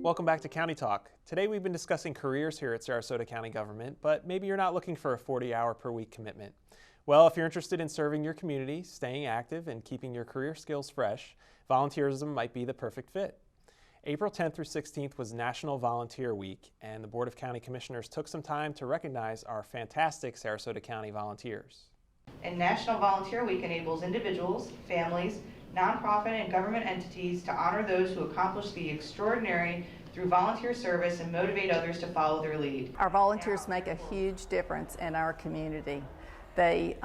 Welcome back to County Talk. Today we've been discussing careers here at Sarasota County Government, but maybe you're not looking for a 40-hour per week commitment. Well, if you're interested in serving your community, staying active, and keeping your career skills fresh, volunteerism might be the perfect fit. April 10th through 16th was National Volunteer Week, and the Board of County Commissioners took some time to recognize our fantastic Sarasota County volunteers. And National Volunteer Week enables individuals, families, nonprofit and government entities to honor those who accomplish the extraordinary through volunteer service and motivate others to follow their lead. Our volunteers make a huge difference in our community. They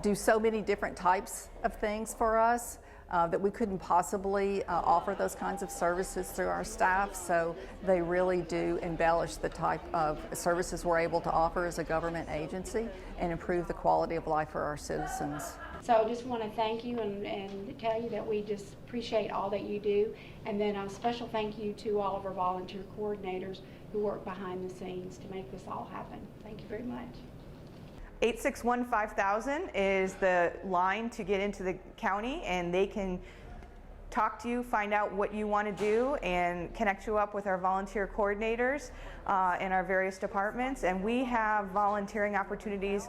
do so many different types of things for us that we couldn't possibly offer those kinds of services through our staff, so they really do embellish the type of services we're able to offer as a government agency and improve the quality of life for our citizens. So I just want to thank you and tell you that we just appreciate all that you do. And then a special thank you to all of our volunteer coordinators who work behind the scenes to make this all happen. Thank you very much. 861-5000 is the line to get into the county, and they can talk to you, find out what you want to do, and connect you up with our volunteer coordinators in our various departments. And we have volunteering opportunities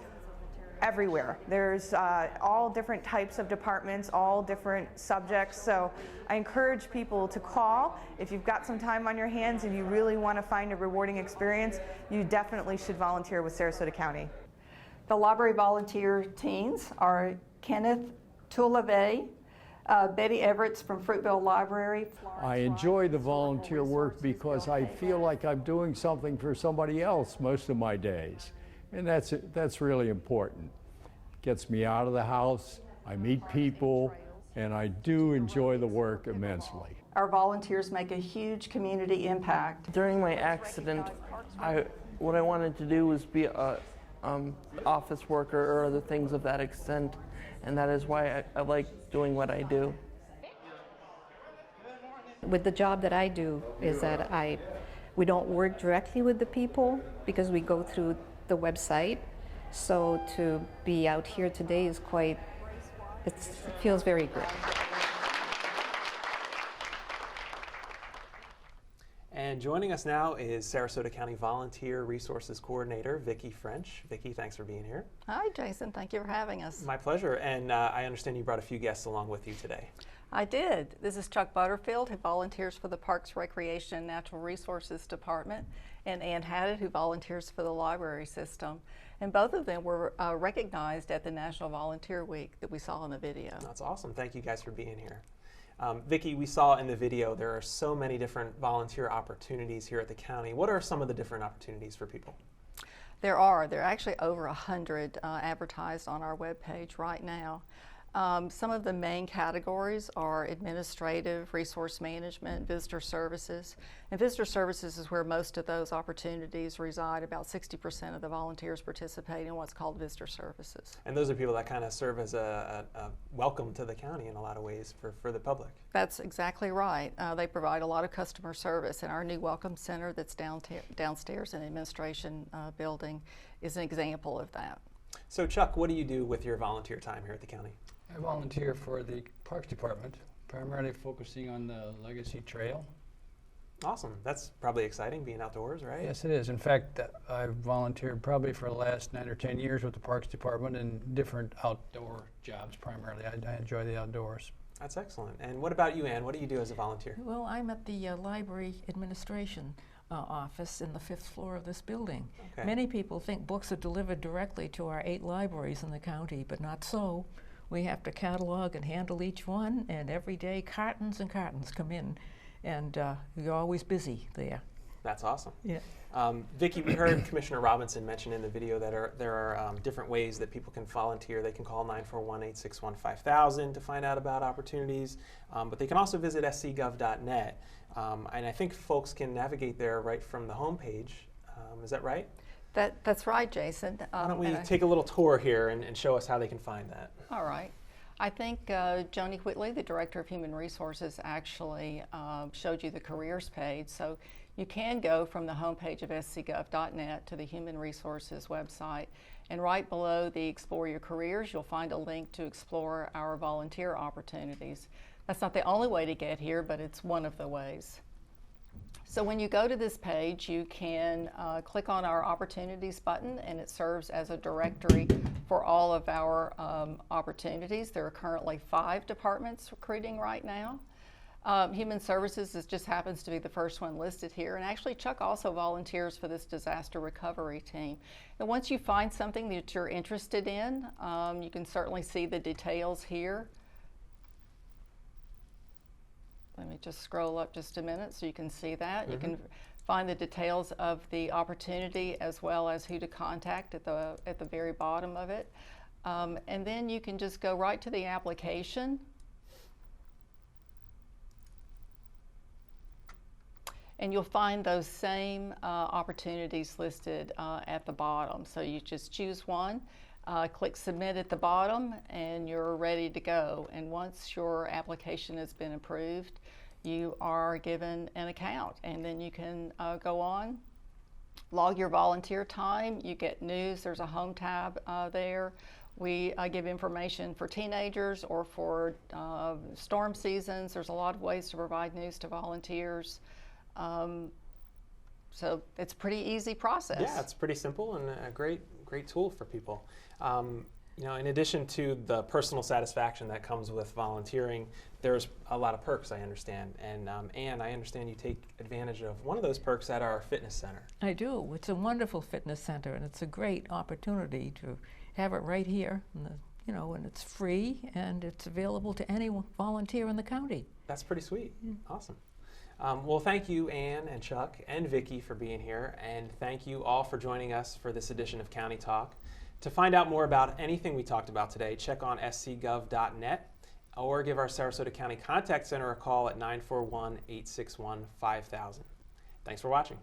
everywhere. There's all different types of departments, all different subjects. So I encourage people to call. If you've got some time on your hands and you really want to find a rewarding experience, you definitely should volunteer with Sarasota County. The library volunteer teams are Kenneth Tulave, Betty Everett from Fruitville Library. I enjoy the volunteer work because I feel like I'm doing something for somebody else most of my days. And that's really important. Gets me out of the house, I meet people, and I do enjoy the work immensely. Our volunteers make a huge community impact. During my accident, what I wanted to do was be a office worker or other things of that extent, and that is why I like doing what I do. With the job that I do is that we don't work directly with the people because we go through the website. So to be out here today is it feels very good. And joining us now is Sarasota County Volunteer Resources Coordinator, Vicki French. Vicki, thanks for being here. Hi, Jason. Thank you for having us. My pleasure. And I understand you brought a few guests along with you today. I did. This is Chuck Butterfield, who volunteers for the Parks, Recreation, and Natural Resources Department, and Ann Haddett, who volunteers for the library system. And both of them were recognized at the National Volunteer Week that we saw in the video. That's awesome. Thank you guys for being here. Vicki, we saw in the video there are so many different volunteer opportunities here at the county. What are some of the different opportunities for people? There are actually over 100 advertised on our webpage right now. Some of the main categories are administrative, resource management, visitor services. And visitor services is where most of those opportunities reside. About 60% of the volunteers participate in what's called visitor services. And those are people that kind of serve as a welcome to the county in a lot of ways for the public. That's exactly right. They provide a lot of customer service, and our new Welcome Center that's downstairs in the administration building is an example of that. So Chuck, what do you do with your volunteer time here at the county? I volunteer for the Parks Department, primarily focusing on the Legacy Trail. Awesome. That's probably exciting, being outdoors, right? Yes, it is. In fact, I've volunteered probably for the last 9 or 10 years with the Parks Department in different outdoor jobs primarily. I enjoy the outdoors. That's excellent. And what about you, Ann? What do you do as a volunteer? Well, I'm at the library administration office in the 5th floor of this building. Okay. Many people think books are delivered directly to our 8 libraries in the county, but not so. We have to catalog and handle each one, and every day cartons and cartons come in, and you're always busy there. That's awesome. Yeah. Vicki, we heard Commissioner Robinson mention in the video that there are different ways that people can volunteer. They can call 941-861-5000 to find out about opportunities, but they can also visit scgov.net, and I think folks can navigate there right from the homepage. Is that right? That's right, Jason. Why don't we take a little tour here and show us how they can find that? All right. I think Joni Whitley, the Director of Human Resources, actually showed you the careers page. So you can go from the homepage of scgov.net to the Human Resources website. And right below the Explore Your Careers, you'll find a link to explore our volunteer opportunities. That's not the only way to get here, but it's one of the ways. So when you go to this page, you can click on our opportunities button, and it serves as a directory for all of our opportunities. There are currently 5 departments recruiting right now. Human Services just happens to be the first one listed here, and actually Chuck also volunteers for this disaster recovery team. And once you find something that you're interested in, you can certainly see the details here. Let me just scroll up just a minute so you can see that. You can find the details of the opportunity as well as who to contact at the very bottom of it. And then you can just go right to the application. And you'll find those same opportunities listed at the bottom. So you just choose one, click submit at the bottom, and you're ready to go. And once your application has been approved, you are given an account, and then you can go on, log your volunteer time. You get news. There's a home tab there. We give information for teenagers or for storm seasons. There's a lot of ways to provide news to volunteers. So it's a pretty easy process. Yeah, it's pretty simple and a great tool for people. You know, in addition to the personal satisfaction that comes with volunteering, there's a lot of perks, I understand. And Ann, I understand you take advantage of one of those perks at our fitness center. I do. It's a wonderful fitness center, and it's a great opportunity to have it right here. You know, and it's free, and it's available to any volunteer in the county. That's pretty sweet. Awesome. Well, thank you, Ann and Chuck and Vicki, for being here, and thank you all for joining us for this edition of County Talk. To find out more about anything we talked about today, check on scgov.net or give our Sarasota County Contact Center a call at 941-861-5000. Thanks for watching.